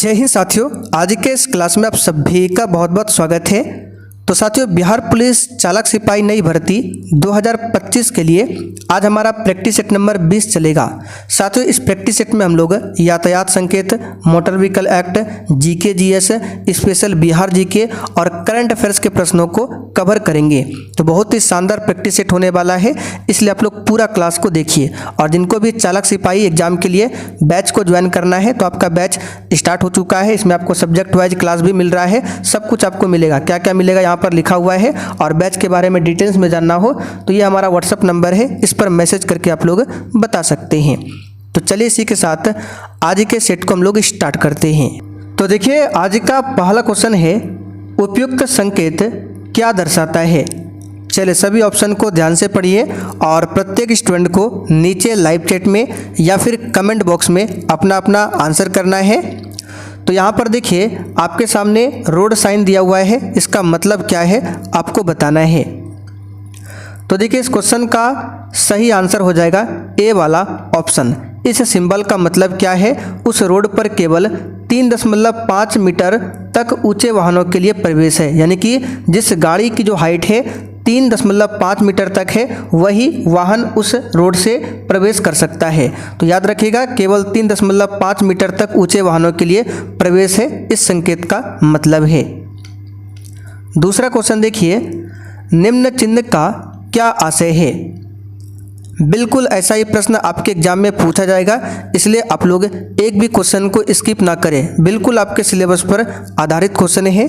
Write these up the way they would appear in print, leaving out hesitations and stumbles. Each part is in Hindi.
जय हिंद साथियों, आज के इस क्लास में आप सभी का बहुत बहुत स्वागत है। तो साथियों, बिहार पुलिस चालक सिपाही नई भर्ती 2025 के लिए आज हमारा प्रैक्टिस सेट नंबर 20 चलेगा। साथियों, इस प्रैक्टिस सेट में हम लोग यातायात संकेत, motor vehicle act, GK GS, special Bihar GK और करंट अफेयर्स के प्रश्नों को कवर करेंगे। तो बहुत ही शानदार प्रैक्टिस सेट होने वाला है, इसलिए आप लोग पूरा क्लास को देखिए। और जिनको भी चालक सिपाही एग्जाम के लिए बैच को ज्वाइन करना है तो आपका बैच स्टार्ट हो चुका है। इसमें आपको सब्जेक्ट वाइज क्लास भी मिल रहा है, सब कुछ आपको मिलेगा। क्या क्या मिलेगा यहाँ पर लिखा हुआ है, और बैच के बारे में डिटेल्स में जानना हो तो ये हमारा व्हाट्सअप नंबर है, इस पर मैसेज करके आप लोग बता सकते हैं। तो चलिए इसी के साथ आज के सेट को हम लोग स्टार्ट करते हैं। तो देखिए, आज का पहला क्वेश्चन है, उपयुक्त संकेत क्या दर्शाता है। चलिए सभी ऑप्शन को ध्यान से पढ़िए और प्रत्येक स्टूडेंट को नीचे लाइव चैट में या फिर कमेंट बॉक्स में अपना अपना आंसर करना है। तो यहाँ पर देखिए, आपके सामने रोड साइन दिया हुआ है, इसका मतलब क्या है आपको बताना है। तो देखिए, इस क्वेश्चन का सही आंसर हो जाएगा ए वाला ऑप्शन। इस सिंबल का मतलब क्या है, उस रोड पर केवल 3.5 मीटर तक ऊंचे वाहनों के लिए प्रवेश है। यानी कि जिस गाड़ी की जो हाइट है 3.5 मीटर तक है, वही वाहन उस रोड से प्रवेश कर सकता है। तो याद रखिएगा, केवल 3.5 मीटर तक ऊंचे वाहनों के लिए प्रवेश है, इस संकेत का मतलब है। दूसरा क्वेश्चन देखिए, निम्न चिन्ह का क्या आशय है। बिल्कुल ऐसा ही प्रश्न आपके एग्जाम में पूछा जाएगा, इसलिए आप लोग एक भी क्वेश्चन को स्किप ना करें। बिल्कुल आपके सिलेबस पर आधारित क्वेश्चन है।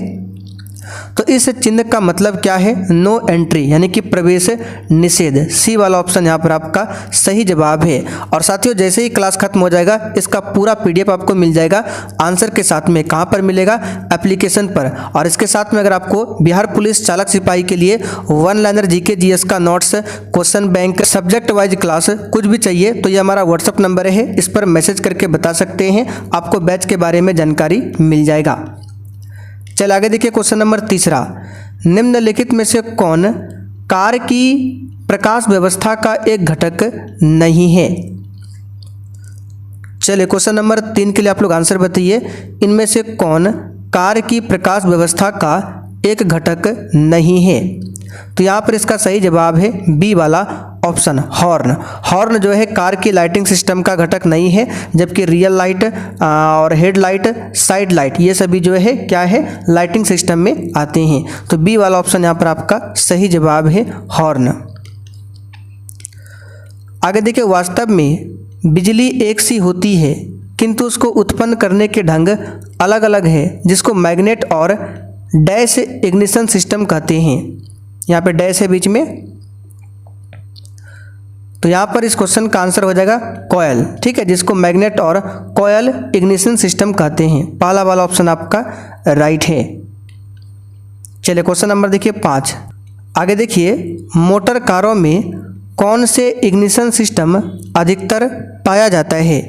तो इस चिन्ह का मतलब क्या है, नो एंट्री, यानी कि प्रवेश निषेध। सी वाला ऑप्शन यहाँ पर आपका सही जवाब है। और साथियों, जैसे ही क्लास खत्म हो जाएगा, इसका पूरा पीडीएफ आपको मिल जाएगा आंसर के साथ में। कहाँ पर मिलेगा, एप्लीकेशन पर। और इसके साथ में अगर आपको बिहार पुलिस चालक सिपाही के लिए वन लाइनर जीके जीएस का notes, question bank, subject wise class कुछ भी चाहिए तो ये हमारा व्हाट्सअप नंबर है, इस पर मैसेज करके बता सकते हैं, आपको बैच के बारे में जानकारी मिल जाएगा। चल आगे देखिए, क्वेश्चन नंबर तीसरा, निम्नलिखित में से कौन कार की प्रकाश व्यवस्था का एक घटक नहीं है। चलिए क्वेश्चन नंबर 3 के लिए आप लोग आंसर बताइए, इनमें से कौन कार की प्रकाश व्यवस्था का एक घटक नहीं है। तो यहाँ पर इसका सही जवाब है बी वाला ऑप्शन, हॉर्न। हॉर्न जो है कार की लाइटिंग सिस्टम का घटक नहीं है, जबकि रियल लाइट और हेड लाइट, साइड लाइट, ये सभी जो है क्या है, लाइटिंग सिस्टम में आते हैं। तो बी वाला ऑप्शन यहाँ पर आपका सही जवाब है, हॉर्न। आगे देखिए, वास्तव में बिजली एक सी होती है किंतु उसको उत्पन्न करने के ढंग अलग अलग है, जिसको मैग्नेट और डैश इग्निशन सिस्टम कहते हैं। यहाँ पे डैश है बीच में, तो यहाँ पर इस क्वेश्चन का आंसर हो जाएगा कॉयल, ठीक है, जिसको मैग्नेट और कॉयल इग्निशन सिस्टम कहते हैं। पहला वाला ऑप्शन आपका राइट है। चलिए क्वेश्चन नंबर देखिए 5। आगे देखिए, मोटर कारों में कौन से इग्निशन सिस्टम अधिकतर पाया जाता है।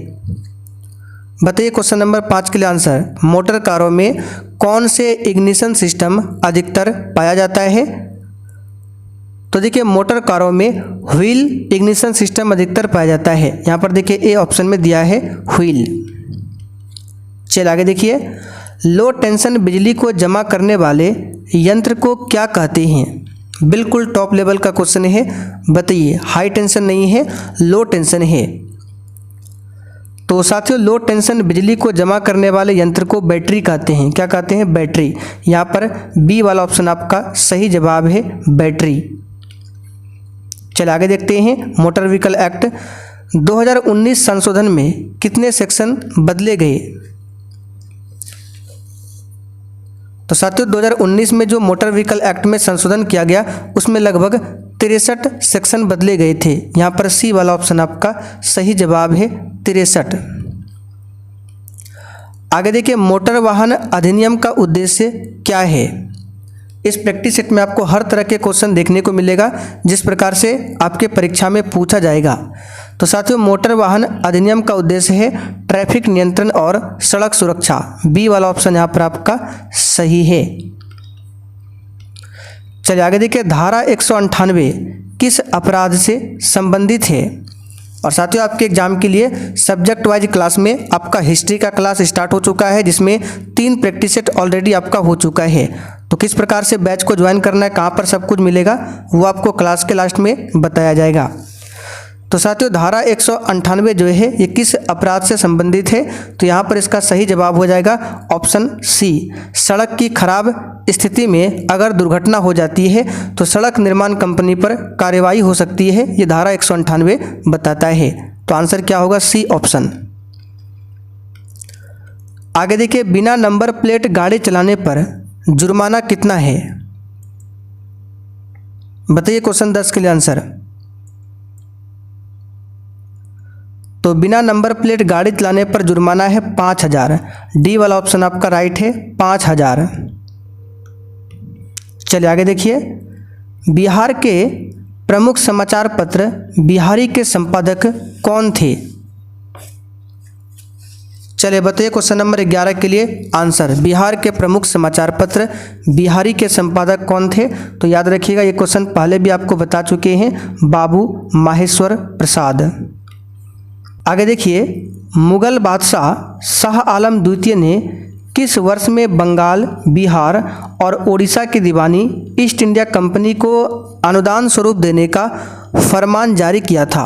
बताइए क्वेश्चन नंबर 5 के लिए आंसर, मोटर कारों में कौन से इग्निशन सिस्टम अधिकतर पाया जाता है। तो देखिए, मोटर कारों में व्हील इग्निशन सिस्टम अधिकतर पाया जाता है। यहाँ पर देखिए ए ऑप्शन में दिया है व्हील। चलिए आगे देखिए, लो टेंशन बिजली को जमा करने वाले यंत्र को क्या कहते हैं। बिल्कुल टॉप लेवल का क्वेश्चन है, बताइए। हाई टेंशन नहीं है, लो टेंशन है। तो साथियों, लो टेंशन बिजली को जमा करने वाले यंत्र को बैटरी कहते हैं। क्या कहते हैं, बैटरी। यहाँ पर बी वाला ऑप्शन आपका सही जवाब है, बैटरी। चलिए आगे देखते हैं, मोटर व्हीकल एक्ट 2019 संशोधन में कितने सेक्शन बदले गए। तो साथियों, 2019 में जो मोटर व्हीकल एक्ट में संशोधन किया गया, उसमें लगभग 63 सेक्शन बदले गए थे। यहाँ पर सी वाला ऑप्शन आपका सही जवाब है, 63। आगे देखिए, मोटर वाहन अधिनियम का उद्देश्य क्या है। इस प्रैक्टिस सेट में आपको हर तरह के क्वेश्चन देखने को मिलेगा, जिस प्रकार से आपके परीक्षा में पूछा जाएगा। तो साथियों, मोटर वाहन अधिनियम का उद्देश्य है ट्रैफिक नियंत्रण और सड़क सुरक्षा। बी वाला ऑप्शन यहाँ पर आपका सही है। चलिए आगे देखिए, धारा 198 किस अपराध से संबंधित है। और साथियों आपके एग्जाम के लिए सब्जेक्ट वाइज क्लास में आपका हिस्ट्री का क्लास स्टार्ट हो चुका है, जिसमें 3 प्रैक्टिस सेट ऑलरेडी आपका हो चुका है। तो किस प्रकार से बैच को ज्वाइन करना है, कहाँ पर सब कुछ मिलेगा, वो आपको क्लास के लास्ट में बताया जाएगा। तो साथियों धारा 198 जो है ये किस अपराध से संबंधित है, तो यहाँ पर इसका सही जवाब हो जाएगा ऑप्शन सी। सड़क की खराब स्थिति में अगर दुर्घटना हो जाती है तो सड़क निर्माण कंपनी पर कार्रवाई हो सकती है, ये धारा 198 बताता है। तो आंसर क्या होगा, सी ऑप्शन। आगे देखिए, बिना नंबर प्लेट गाड़ी चलाने पर जुर्माना कितना है, बताइए क्वेश्चन 10 के लिए आंसर। तो बिना नंबर प्लेट गाड़ी चलाने पर जुर्माना है 5000। डी वाला ऑप्शन आपका राइट है, 5000। चलिए आगे देखिए, बिहार के प्रमुख समाचार पत्र बिहारी के संपादक कौन थे, चलिए बताइए क्वेश्चन नंबर 11 के लिए आंसर। बिहार के प्रमुख समाचार पत्र बिहारी के संपादक कौन थे, तो याद रखिएगा ये क्वेश्चन पहले भी आपको बता चुके हैं, बाबू माहेश्वर प्रसाद। आगे देखिए, मुगल बादशाह शाह आलम द्वितीय ने किस वर्ष में बंगाल, बिहार और ओडिशा की दीवानी ईस्ट इंडिया कंपनी को अनुदान स्वरूप देने का फरमान जारी किया था।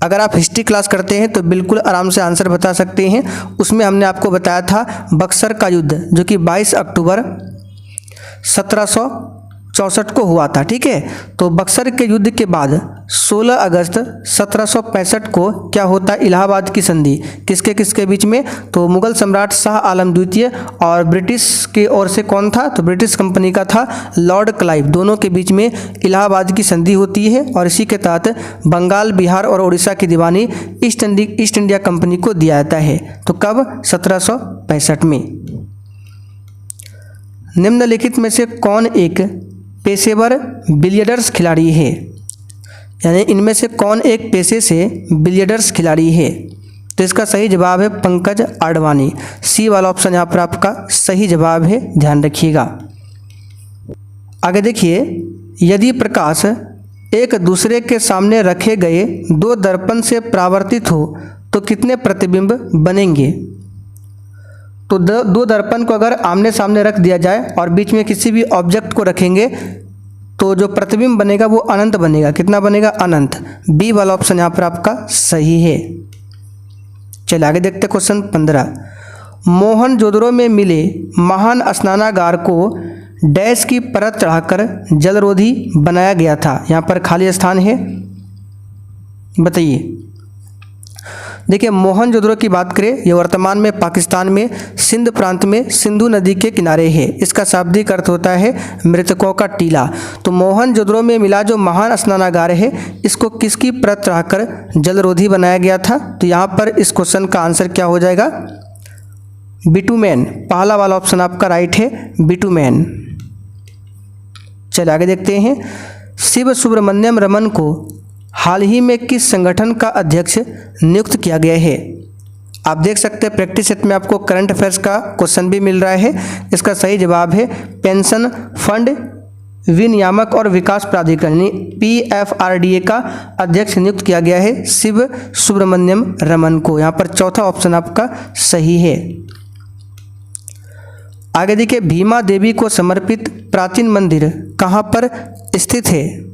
अगर आप हिस्ट्री क्लास करते हैं तो बिल्कुल आराम से आंसर बता सकते हैं। उसमें हमने आपको बताया था बक्सर का युद्ध, जो कि 22 अक्टूबर 1764 को हुआ था, ठीक है। तो बक्सर के युद्ध के बाद 16 अगस्त 1765 को क्या होता है, इलाहाबाद की संधि किसके किसके बीच में, तो मुगल सम्राट शाह आलम द्वितीय और ब्रिटिश की ओर से कौन था, तो ब्रिटिश कंपनी का था लॉर्ड क्लाइव, दोनों के बीच में इलाहाबाद की संधि होती है और इसी के तहत बंगाल, बिहार और उड़ीसा की दीवानी ईस्ट इंडिया कंपनी को दिया जाता है। तो कब, 1765 में। निम्नलिखित में से कौन एक पेशेवर बिलियर्ड्स खिलाड़ी है, यानी इनमें से कौन एक पेशे से बिलियर्ड्स खिलाड़ी है, तो इसका सही जवाब है पंकज आडवाणी। सी वाला ऑप्शन यहाँ पर आपका सही जवाब है, ध्यान रखिएगा। आगे देखिए, यदि प्रकाश एक दूसरे के सामने रखे गए 2 दर्पण से परावर्तित हो तो कितने प्रतिबिंब बनेंगे, तो 2 दर्पण को अगर आमने सामने रख दिया जाए और बीच में किसी भी ऑब्जेक्ट को रखेंगे तो जो प्रतिबिंब बनेगा वो अनंत बनेगा। कितना बनेगा, अनंत। बी वाला ऑप्शन यहाँ पर आपका सही है। चलिए आगे देखते हैं क्वेश्चन 15। मोहनजोदड़ो में मिले महान स्नानागार को डैश की परत चढ़ाकर जलरोधी बनाया गया था, यहाँ पर खाली स्थान है, बताइए। देखिए, मोहनजोदड़ो की बात करें, ये वर्तमान में पाकिस्तान में सिंध प्रांत में सिंधु नदी के किनारे है। इसका शाब्दिक अर्थ होता है मृतकों का टीला। तो मोहनजोदड़ो में मिला जो महान स्नानागार है, इसको किसकी परत चढ़ाकर जलरोधी बनाया गया था, तो यहाँ पर इस क्वेश्चन का आंसर क्या हो जाएगा, बिटुमेन। पहला वाला ऑप्शन आपका राइट है, बिटुमेन। चलिए आगे देखते हैं, शिव सुब्रमण्यम रमन को हाल ही में किस संगठन का अध्यक्ष नियुक्त किया गया है। आप देख सकते हैं प्रैक्टिस सेट में आपको करंट अफेयर्स का क्वेश्चन भी मिल रहा है। इसका सही जवाब है पेंशन फंड विनियामक और विकास प्राधिकरण PFRDA का अध्यक्ष नियुक्त किया गया है शिव सुब्रमण्यम रमन को। यहाँ पर चौथा ऑप्शन आपका सही है। आगे देखिए, भीमा देवी को समर्पित प्राचीन मंदिर कहाँ पर स्थित है,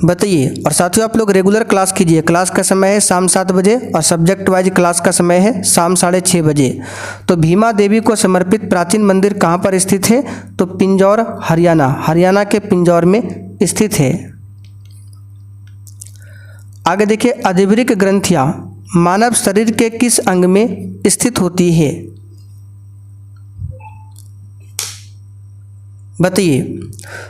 बताइए। और साथियों आप लोग रेगुलर क्लास कीजिए। क्लास का समय है शाम 7 बजे और सब्जेक्ट वाइज क्लास का समय है शाम 6:30 बजे। तो भीमा देवी को समर्पित प्राचीन मंदिर कहाँ पर स्थित है, तो पिंजौर हरियाणा, हरियाणा के पिंजौर में स्थित है। आगे देखिए, अधिवृक्क ग्रंथियाँ मानव शरीर के किस अंग में स्थित होती है, बताइए।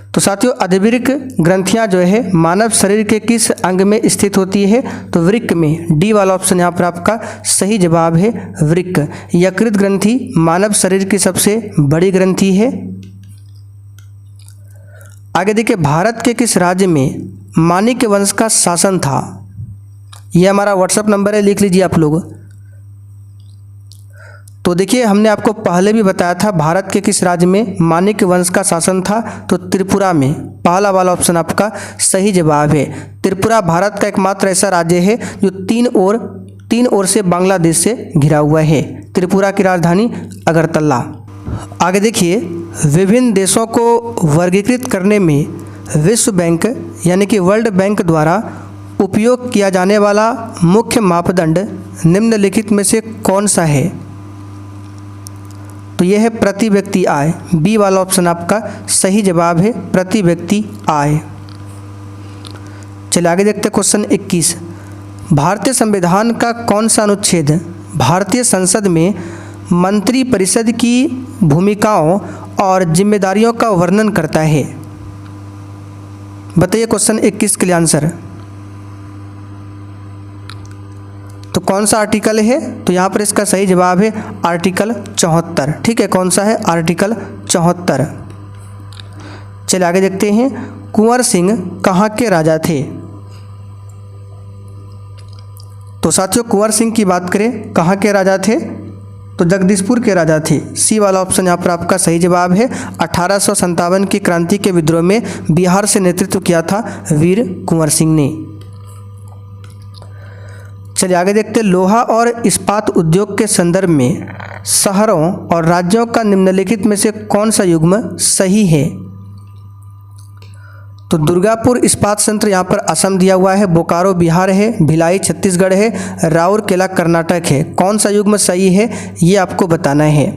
तो साथियों अधिवृक्क ग्रंथियां जो है मानव शरीर के किस अंग में स्थित होती है, तो वृक्क में। डी वाला ऑप्शन यहाँ पर आपका सही जवाब है, वृक्क। यकृत ग्रंथि मानव शरीर की सबसे बड़ी ग्रंथि है। आगे देखिए, भारत के किस राज्य में माणिक्य वंश का शासन था, यह हमारा व्हाट्सएप नंबर है, लिख लीजिए आप लोग। तो देखिए, हमने आपको पहले भी बताया था भारत के किस राज्य में माणिक्य वंश का शासन था, तो त्रिपुरा में। पहला वाला ऑप्शन आपका सही जवाब है। त्रिपुरा भारत का एकमात्र ऐसा राज्य है जो तीन ओर से बांग्लादेश से घिरा हुआ है। त्रिपुरा की राजधानी अगरतला। आगे देखिए, विभिन्न देशों को वर्गीकृत करने में विश्व बैंक यानी कि वर्ल्ड बैंक द्वारा उपयोग किया जाने वाला मुख्य मापदंड निम्नलिखित में से कौन सा है? तो यह है प्रति व्यक्ति आय। बी वाला ऑप्शन आपका सही जवाब है, प्रति व्यक्ति आय। चलिए आगे देखते हैं क्वेश्चन 21। भारतीय संविधान का कौन सा अनुच्छेद भारतीय संसद में मंत्री परिषद की भूमिकाओं और जिम्मेदारियों का वर्णन करता है? बताइए क्वेश्चन 21 के लिए आंसर। तो कौन सा आर्टिकल है? तो यहाँ पर इसका सही जवाब है आर्टिकल 74। ठीक है, कौन सा है? आर्टिकल 74। चलिए आगे देखते हैं, कुंवर सिंह कहाँ के राजा थे? तो साथियों, कुंवर सिंह की बात करें, कहाँ के राजा थे? तो जगदीशपुर के राजा थे। सी वाला ऑप्शन यहाँ पर आपका सही जवाब है। 1857 की क्रांति के विद्रोह में बिहार से नेतृत्व किया था वीर कुंवर सिंह ने। चलिए आगे देखते हैं, लोहा और इस्पात उद्योग के संदर्भ में शहरों और राज्यों का निम्नलिखित में से कौन सा युग्म सही है? तो दुर्गापुर इस्पात संयंत्र यहाँ पर असम दिया हुआ है, बोकारो बिहार है, भिलाई छत्तीसगढ़ है, राउरकेला कर्नाटक है। कौन सा युग्म सही है ये आपको बताना है।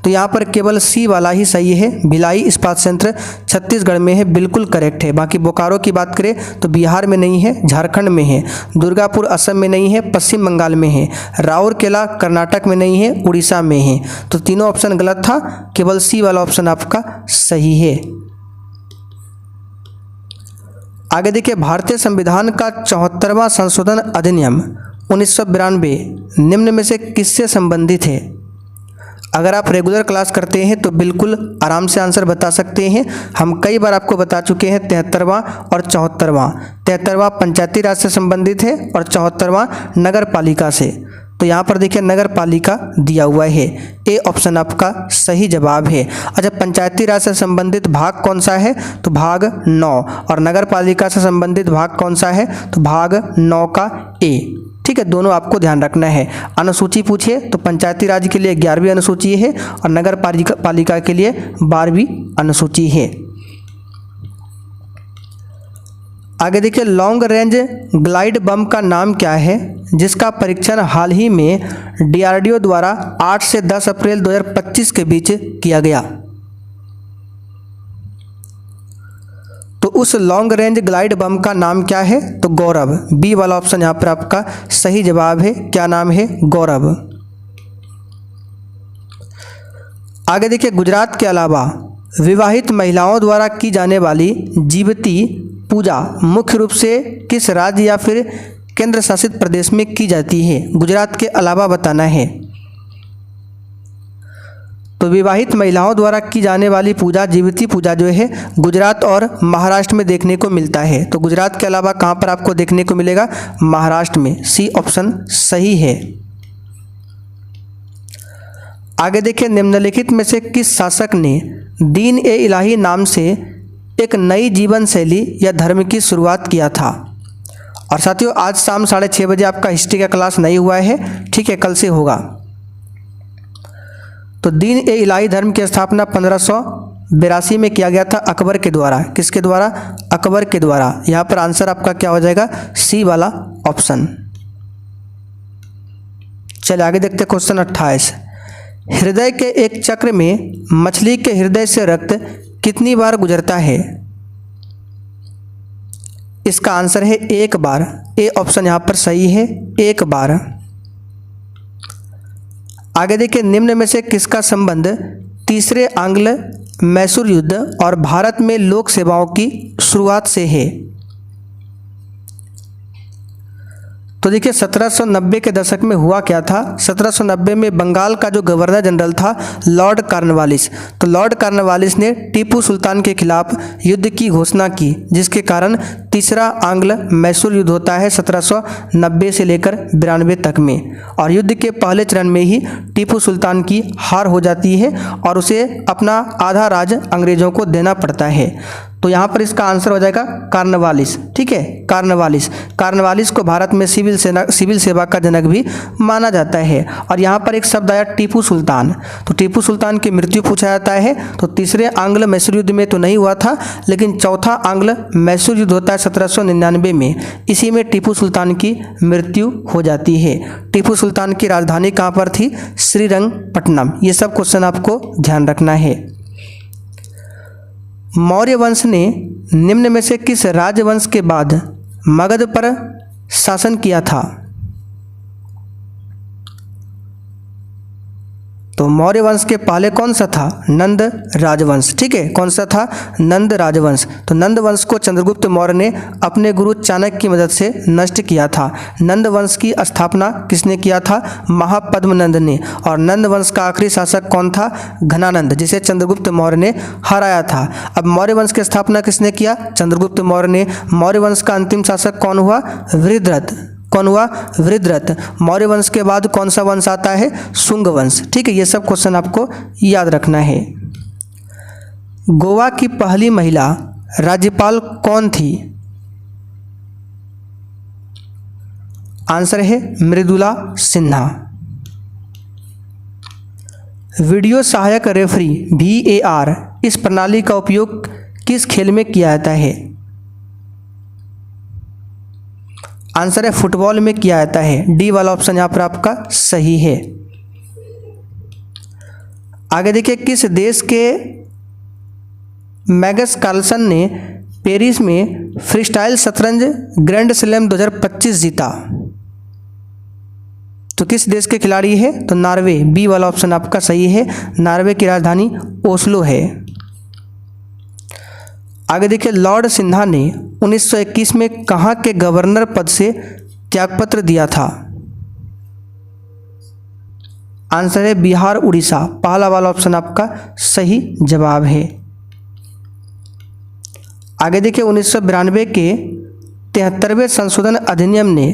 तो यहाँ पर केवल सी वाला ही सही है, भिलाई इस्पात संयंत्र छत्तीसगढ़ में है, बिल्कुल करेक्ट है। बाकी बोकारो की बात करें तो बिहार में नहीं है, झारखंड में है। दुर्गापुर असम में नहीं है, पश्चिम बंगाल में है। राउरकेला कर्नाटक में नहीं है, उड़ीसा में है। तो तीनों ऑप्शन गलत था, केवल सी वाला ऑप्शन आपका सही है। आगे देखिए, भारतीय संविधान का 74वां संशोधन अधिनियम 1992 निम्न में से किससे संबंधित है? अगर आप रेगुलर क्लास करते हैं तो बिल्कुल आराम से आंसर बता सकते हैं। हम कई बार आपको बता चुके हैं 73वां और 74वां। 73वां पंचायती राज से संबंधित है और 74वां नगर पालिका से। तो यहाँ पर देखिए नगर पालिका दिया हुआ है, ए ऑप्शन आपका सही जवाब है। अच्छा, पंचायती राज से संबंधित भाग कौन सा है? तो भाग 9। और नगर पालिका से संबंधित भाग कौन सा है? तो भाग 9 का ए। ठीक है, दोनों आपको ध्यान रखना है। अनुसूची पूछिए तो पंचायती राज के लिए 11वीं अनुसूची है और नगर पालिका के लिए 12वीं अनुसूची है। आगे देखिए, लॉन्ग रेंज ग्लाइड बम का नाम क्या है जिसका परीक्षण हाल ही में डीआरडीओ द्वारा 8 से 10 अप्रैल 2025 के बीच किया गया? तो उस लॉन्ग रेंज ग्लाइड बम का नाम क्या है? तो गौरव। बी वाला ऑप्शन यहाँ पर आपका सही जवाब है। क्या नाम है? गौरव। आगे देखिए, गुजरात के अलावा विवाहित महिलाओं द्वारा की जाने वाली जीवती पूजा मुख्य रूप से किस राज्य या फिर केंद्र शासित प्रदेश में की जाती है? गुजरात के अलावा बताना है। तो विवाहित महिलाओं द्वारा की जाने वाली पूजा, जीविती पूजा जो है गुजरात और महाराष्ट्र में देखने को मिलता है। तो गुजरात के अलावा कहाँ पर आपको देखने को मिलेगा? महाराष्ट्र में। सी ऑप्शन सही है। आगे देखिए, निम्नलिखित में से किस शासक ने दीन ए इलाही नाम से एक नई जीवन शैली या धर्म की शुरुआत किया था? और साथियों, आज शाम 6:30 बजे आपका हिस्ट्री का क्लास नहीं हुआ है, ठीक है, कल से होगा। तो दीन ए इलाही धर्म की स्थापना 1582 में किया गया था अकबर के द्वारा। किसके द्वारा? अकबर के द्वारा। यहाँ पर आंसर आपका क्या हो जाएगा? सी वाला ऑप्शन। चलिए आगे देखते हैं क्वेश्चन 28। हृदय के एक चक्र में मछली के हृदय से रक्त कितनी बार गुजरता है? इसका आंसर है 1 बार। ए ऑप्शन यहाँ पर सही है, 1 बार। आगे देखिए, निम्न में से किसका संबंध तीसरे आंग्ल मैसूर युद्ध और भारत में लोक सेवाओं की शुरुआत से है? तो देखिए 1790 के दशक में हुआ क्या था। 1790 में बंगाल का जो गवर्नर जनरल था लॉर्ड कॉर्नवालिस, तो लॉर्ड कॉर्नवालिस ने टीपू सुल्तान के खिलाफ युद्ध की घोषणा की, जिसके कारण तीसरा आंग्ल मैसूर युद्ध होता है 1790 से लेकर 92 तक में। और युद्ध के पहले चरण में ही टीपू सुल्तान की हार हो जाती है और उसे अपना आधा राज अंग्रेजों को देना पड़ता है। तो यहाँ पर इसका आंसर हो जाएगा कॉर्नवालिस। ठीक है, कॉर्नवालिस को भारत में सिविल सेवा का जनक भी माना जाता है। और यहाँ पर एक शब्द आया टीपू सुल्तान, तो टीपू सुल्तान की मृत्यु पूछा जाता है। तो तीसरे आंग्ल मैसूर युद्ध में तो नहीं हुआ था, लेकिन चौथा आंग्ल मैसूर युद्ध होता है 1799 में, इसी में टीपू सुल्तान की मृत्यु हो जाती है। टीपू सुल्तान की राजधानी कहाँ पर थी? श्रीरंगपट्टनम। ये सब क्वेश्चन आपको ध्यान रखना है। मौर्य वंश ने निम्न में से किस राजवंश के बाद मगध पर शासन किया था? तो मौर्य वंश के पहले कौन सा था? नंद राजवंश। ठीक है, कौन सा था? नंद राजवंश। तो नंद वंश को चंद्रगुप्त मौर्य ने अपने गुरु चाणक्य की मदद से नष्ट किया था। नंद वंश की स्थापना किसने किया था? महापद्मनंद ने। और नंद वंश का आखिरी शासक कौन था? घनानंद, जिसे चंद्रगुप्त मौर्य ने हराया था। अब मौर्य वंश की स्थापना किसने किया? चंद्रगुप्त मौर्य ने। मौर्य वंश का अंतिम शासक कौन हुआ? वृद्धरथ। कौन हुआ? वृद्धरथ। मौर्य वंश के बाद कौन सा वंश आता है? शुंग वंश। ठीक है, ये सब क्वेश्चन आपको याद रखना है। गोवा की पहली महिला राज्यपाल कौन थी? आंसर है मृदुला सिन्हा। वीडियो सहायक रेफरी VAR इस प्रणाली का उपयोग किस खेल में किया जाता है? आंसर है फुटबॉल में किया जाता है। डी वाला ऑप्शन यहाँ पर आपका सही है। आगे देखिए, किस देश के मैगस कार्लसन ने पेरिस में फ्रीस्टाइल शतरंज ग्रैंड स्लैम 2025 जीता? तो किस देश के खिलाड़ी है? तो नॉर्वे। बी वाला ऑप्शन आपका सही है। नॉर्वे की राजधानी ओस्लो है। आगे देखिए, लॉर्ड सिन्हा ने 1921 में कहाँ के गवर्नर पद से त्यागपत्र दिया था? आंसर है बिहार उड़ीसा। पहला वाला ऑप्शन आपका सही जवाब है। आगे देखिए, 1992 के 73वें संशोधन अधिनियम ने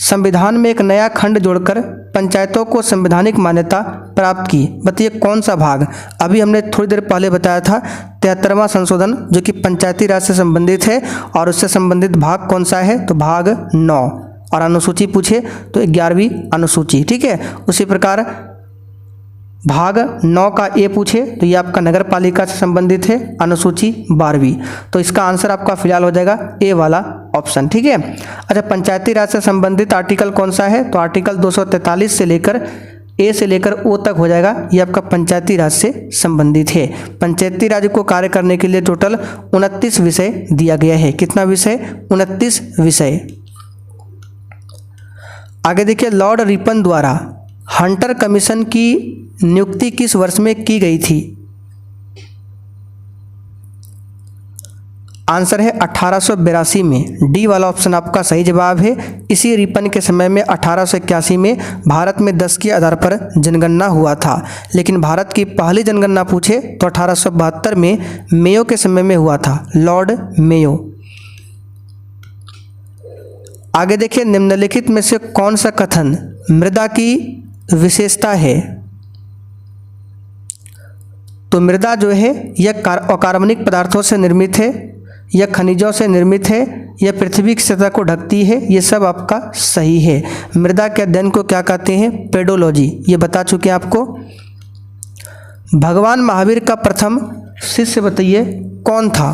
संविधान में एक नया खंड जोड़कर पंचायतों को संवैधानिक मान्यता प्राप्त की। बताइए कौन सा भाग? अभी हमने थोड़ी देर पहले बताया था 73वां संशोधन, जो कि पंचायती राज से संबंधित है। और उससे संबंधित भाग कौन सा है? तो भाग 9। और अनुसूची पूछे तो 11वीं अनुसूची। ठीक है, उसी प्रकार भाग 9 का ए पूछे तो ये आपका नगर पालिका से संबंधित है, अनुसूची 12वीं। तो इसका आंसर आपका फिलहाल हो जाएगा ए वाला ऑप्शन। ठीक है। अच्छा, पंचायती राज से संबंधित आर्टिकल कौन सा है? तो आर्टिकल 243 से लेकर ए से लेकर ओ तक हो जाएगा। ये आपका पंचायती राज से संबंधित है। पंचायती राज को कार्य करने के लिए टोटल 29 विषय दिया गया है। कितना विषय? 29 विषय। आगे देखिए, लॉर्ड रिपन द्वारा हंटर कमीशन की नियुक्ति किस वर्ष में की गई थी? आंसर है 1882 में। डी वाला ऑप्शन आपका सही जवाब है। इसी रिपन के समय में 1881 में भारत में 10 के आधार पर जनगणना हुआ था। लेकिन भारत की पहली जनगणना पूछे तो 1872 में मेयो के समय में हुआ था, लॉर्ड मेयो। आगे देखिए, निम्नलिखित में से कौन सा कथन मृदा की विशेषता है? तो मृदा जो है यह अकार्बनिक पदार्थों से निर्मित है, यह खनिजों से निर्मित है, यह पृथ्वी की सतह को ढकती है। ये सब आपका सही है। मृदा के अध्ययन को क्या कहते हैं? पेडोलॉजी। ये बता चुके हैं आपको। भगवान महावीर का प्रथम शिष्य बताइए कौन था?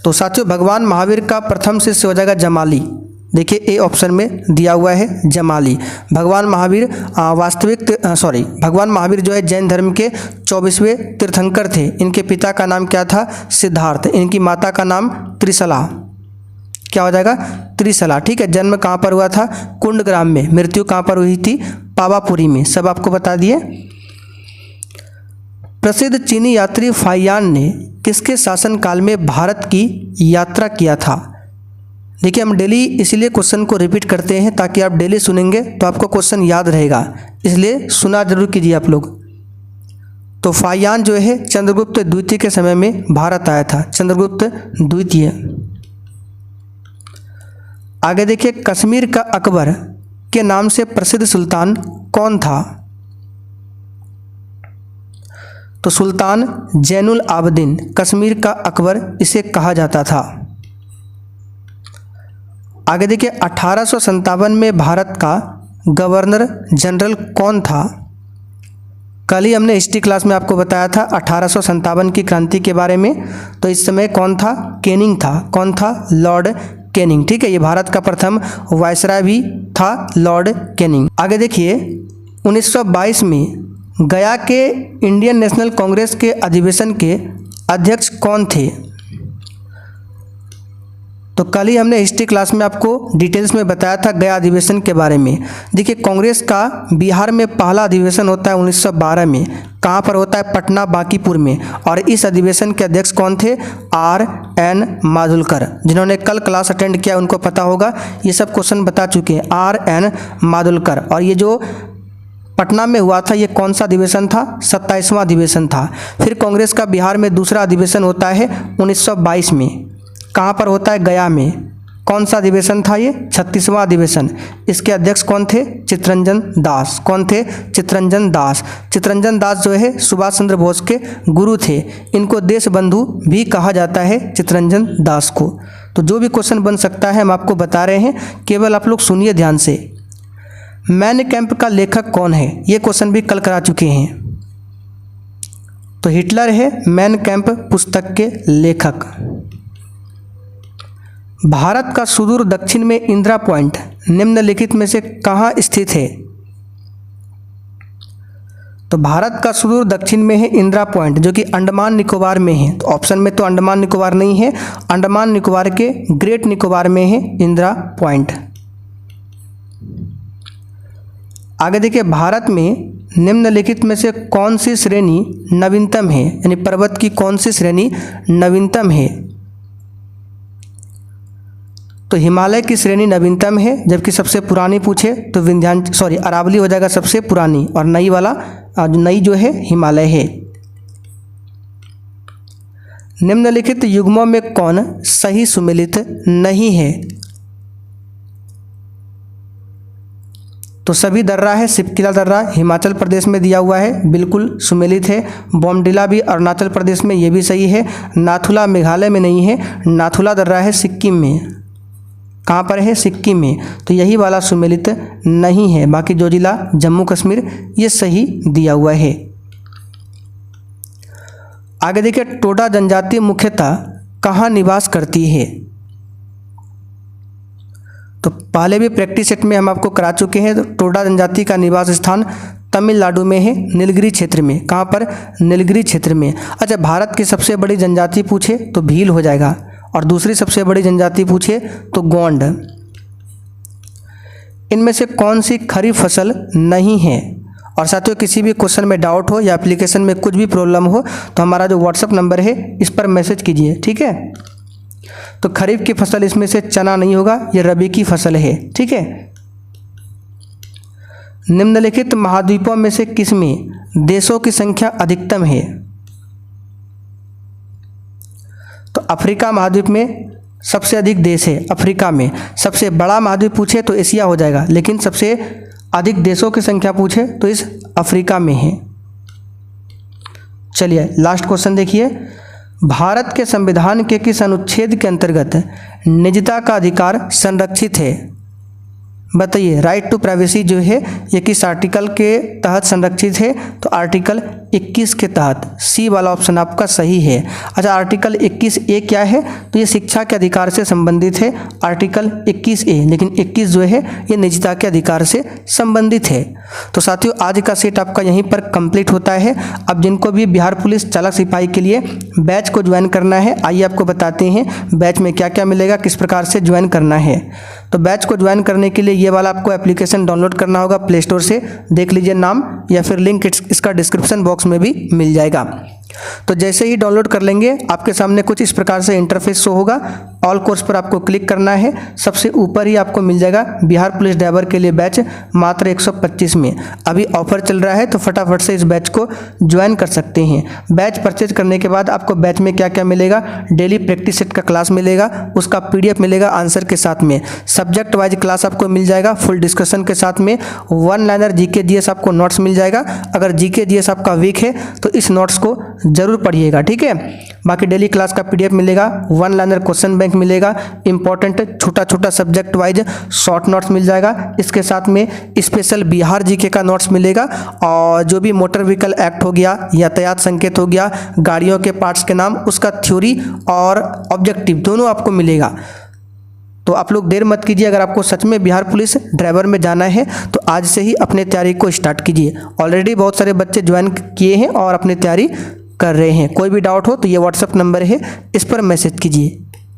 तो साथियों, भगवान महावीर का प्रथम शिष्य हो जाएगा जमाली। देखिए ए ऑप्शन में दिया हुआ है जमाली। भगवान महावीर भगवान महावीर जो है जैन धर्म के 24वें तीर्थंकर थे। इनके पिता का नाम क्या था? सिद्धार्थ। इनकी माता का नाम त्रिशला। क्या हो जाएगा? त्रिशला। ठीक है। जन्म कहाँ पर हुआ था? कुंडग्राम में। मृत्यु कहाँ पर हुई थी? पावापुरी में। सब आपको बता दिए। प्रसिद्ध चीनी यात्री फाहियान ने किसके शासनकाल में भारत की यात्रा किया था? देखिए, हम डेली इसीलिए क्वेश्चन को रिपीट करते हैं ताकि आप डेली सुनेंगे तो आपको क्वेश्चन याद रहेगा, इसलिए सुना जरूर कीजिए आप लोग। तो फाहियान जो है चंद्रगुप्त द्वितीय के समय में भारत आया था, चंद्रगुप्त द्वितीय। आगे देखिए, कश्मीर का अकबर के नाम से प्रसिद्ध सुल्तान कौन था? तो सुल्तान जैनुल आबदीन, कश्मीर का अकबर इसे कहा जाता था। आगे देखिए, 1857 में भारत का गवर्नर जनरल कौन था? कल ही हमने हिस्ट्री क्लास में आपको बताया था 1857 की क्रांति के बारे में। तो इस समय कौन था? कैनिंग था। कौन था? Lord Canning. ठीक है, ये भारत का प्रथम वायसराय भी था, लॉर्ड कैनिंग। आगे देखिए, 1922 में गया के इंडियन नेशनल कांग्रेस के अधिवेशन के अध्यक्ष कौन थे? तो कल ही हमने हिस्ट्री क्लास में आपको डिटेल्स में बताया था गया अधिवेशन के बारे में। देखिए, कांग्रेस का बिहार में पहला अधिवेशन होता है 1912 में। कहाँ पर होता है? पटना बांकीपुर में। और इस अधिवेशन के अध्यक्ष कौन थे? R.N. मालुलकर। जिन्होंने कल क्लास अटेंड किया उनको पता होगा, ये सब क्वेश्चन बता चुके हैं। R.N. मालुलकर। और ये जो पटना में हुआ था ये कौन सा अधिवेशन था? 27वां अधिवेशन था। फिर कांग्रेस का बिहार में दूसरा अधिवेशन होता है 1922 में। कहाँ पर होता है? गया में। कौन सा अधिवेशन था ये? 36वां अधिवेशन। इसके अध्यक्ष कौन थे? चित्तरंजन दास। कौन थे? चित्तरंजन दास। चित्तरंजन दास जो है सुभाष चंद्र बोस के गुरु थे। इनको देश बंधु भी कहा जाता है, चित्तरंजन दास को। तो जो भी क्वेश्चन बन सकता है हम आपको बता रहे हैं, केवल आप लोग सुनिए ध्यान से। मैन कैंप का लेखक कौन है? ये क्वेश्चन भी कल करा चुके हैं। तो हिटलर है मैन कैंप पुस्तक के लेखक। भारत का सुदूर दक्षिण में इंदिरा पॉइंट निम्नलिखित में से कहाँ स्थित है? तो भारत का सुदूर दक्षिण में है इंदिरा पॉइंट, जो कि अंडमान निकोबार में है। तो ऑप्शन में तो अंडमान निकोबार नहीं है, अंडमान निकोबार के ग्रेट निकोबार में है इंदिरा पॉइंट। आगे देखिए, भारत में निम्नलिखित में से कौन सी श्रेणी नवीनतम है? यानी पर्वत की कौन सी श्रेणी नवीनतम है? तो हिमालय की श्रेणी नवीनतम है, जबकि सबसे पुरानी पूछे तो अरावली हो जाएगा सबसे पुरानी, और नई वाला नई जो है हिमालय है। निम्नलिखित युग्मों में कौन सही सुमेलित नहीं है? तो सभी दर्रा है, सिपकिला दर्रा हिमाचल प्रदेश में दिया हुआ है, बिल्कुल सुमेलित है। बोमडिला भी अरुणाचल प्रदेश में, ये भी सही है। नाथुला मेघालय में नहीं है, नाथुला दर्रा है सिक्किम में। कहाँ पर है? सिक्किम में। तो यही वाला सुमेलित नहीं है। बाकी जोजिला जम्मू कश्मीर ये सही दिया हुआ है। आगे देखिए, टोडा जनजाति मुख्यतः कहाँ निवास करती है? तो पहले भी प्रैक्टिस सेट में हम आपको करा चुके हैं। तो टोडा जनजाति का निवास स्थान तमिलनाडु में है, नीलगिरी क्षेत्र में। कहाँ पर? नीलगिरी क्षेत्र में। अच्छा, भारत की सबसे बड़ी जनजाति पूछे तो भील हो जाएगा, और दूसरी सबसे बड़ी जनजाति पूछे तो गोंड। इनमें से कौन सी खरीफ फसल नहीं है? और साथियों, किसी भी क्वेश्चन में डाउट हो या एप्लीकेशन में कुछ भी प्रॉब्लम हो तो हमारा जो व्हाट्सएप नंबर है इस पर मैसेज कीजिए, ठीक है। तो खरीफ की फसल इसमें से चना नहीं होगा, ये रबी की फसल है, ठीक है। निम्नलिखित महाद्वीपों में से किसमें देशों की संख्या अधिकतम है? तो अफ्रीका महाद्वीप में सबसे अधिक देश है। अफ्रीका में सबसे बड़ा महाद्वीप पूछे तो एशिया हो जाएगा, लेकिन सबसे अधिक देशों की संख्या पूछे तो इस अफ्रीका में है। चलिए लास्ट क्वेश्चन देखिए, भारत के संविधान के किस अनुच्छेद के अंतर्गत निजता का अधिकार संरक्षित है? बताइए, राइट टू प्राइवेसी जो है ये किस आर्टिकल के तहत संरक्षित है? तो आर्टिकल 21 के तहत। सी वाला ऑप्शन आपका सही है। अच्छा, आर्टिकल 21A क्या है? तो ये शिक्षा के अधिकार से संबंधित है, आर्टिकल 21A। लेकिन 21 जो है ये निजता के अधिकार से संबंधित है। तो साथियों, आज का सेट आपका यहीं पर कंप्लीट होता है। अब जिनको भी बिहार पुलिस चालक सिपाही के लिए बैच को ज्वाइन करना है, आइए आपको बताते हैं बैच में क्या क्या मिलेगा, किस प्रकार से ज्वाइन करना है। तो बैच को ज्वाइन करने के लिए ये वाला आपको एप्लीकेशन डाउनलोड करना होगा प्ले स्टोर से, देख लीजिए नाम, या फिर लिंक इसका डिस्क्रिप्शन बॉक्स बॉक्स में भी मिल जाएगा। तो जैसे ही डाउनलोड कर लेंगे आपके सामने कुछ इस प्रकार से इंटरफेस शो होगा। ऑल कोर्स पर आपको क्लिक करना है। सबसे ऊपर ही आपको मिल जाएगा बिहार पुलिस ड्राइवर के लिए बैच मात्र 125 में। अभी ऑफर चल रहा है तो फटाफट से इस बैच को ज्वाइन कर सकते हैं। बैच परचेज करने के बाद आपको बैच में क्या क्या मिलेगा, डेली प्रैक्टिस सेट का क्लास मिलेगा, उसका PDF मिलेगा आंसर के साथ में, सब्जेक्ट वाइज क्लास आपको मिल जाएगा फुल डिस्कशन के साथ में, 1 लाइनर GK GS आपको नोट्स मिल जाएगा। अगर GK GS आपका वीक है तो इस नोट्स को जरूर पढ़िएगा, ठीक है। बाकी डेली क्लास का PDF मिलेगा, 1 लाइनर क्वेश्चन बैंक मिलेगा, इंपॉर्टेंट छोटा छोटा सब्जेक्ट वाइज शॉर्ट नोट्स मिल जाएगा। इसके साथ में स्पेशल बिहार GK का नोट्स मिलेगा और जो भी मोटर व्हीकल एक्ट हो गया, यातायात संकेत हो गया, गाड़ियों के पार्ट्स के नाम, उसका थ्योरी और ऑब्जेक्टिव दोनों आपको मिलेगा। तो आप लोग देर मत कीजिए। अगर आपको सच में बिहार पुलिस ड्राइवर में जाना है तो आज से ही अपने तैयारी को स्टार्ट कीजिए। ऑलरेडी बहुत सारे बच्चे ज्वाइन किए हैं और अपनी तैयारी कर रहे हैं। कोई भी डाउट हो तो ये WhatsApp नंबर है, इस पर मैसेज कीजिए।